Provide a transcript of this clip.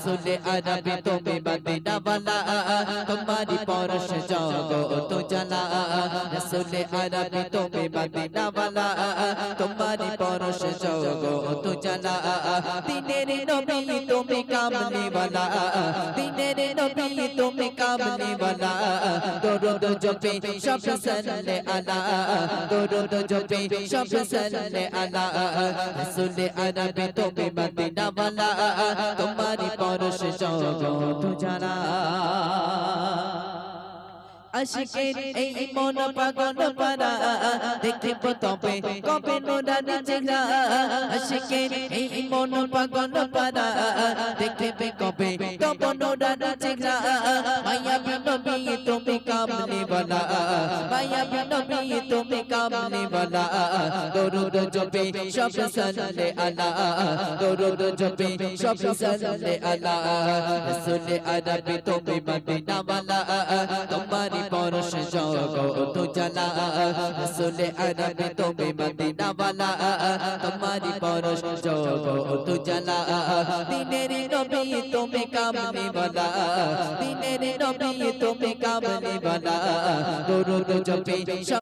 रसूल अरबी तुम्हें मदीना वाला तुम्हारी परश जगत जला रसूल अरबी तुम्हें मदीना वाला तुम्हारी परश जगत जला दिनेर नबी तुम्हें कामने वाला दिनेर नबी तुम्हें कामने वाला दरूद जपे सब सल्ले अला दरूद जपे सब सल्ले अला रसूल अरबी तुम्हें मदीना वाला तुम्हारी परश जगत जला আশিকের এই মন পাগল পারা দেখিব তবে কবে নুরানি চেহারা আশিকের এই মন পাগল পারা দেখিবে কবে তবে নুরানি চেহারা মায়া নবী তুমি কামলি वाला মায়া নবী তুমি কামলি वाला দরুদ জপে সব সাল্লে আলা দরুদ জপে সব সাল্লে আলা রাসূল আরবি তুমি মদিনা वाला তোমারি परश जगत जला रसूल अरबी तुम्हें मदीना वाला तुम्हारी परश जगत जला दिनेर नबी तुम्हें कामने वाला दिनेर नबी तुम्हें कामने वाला दरूद जपे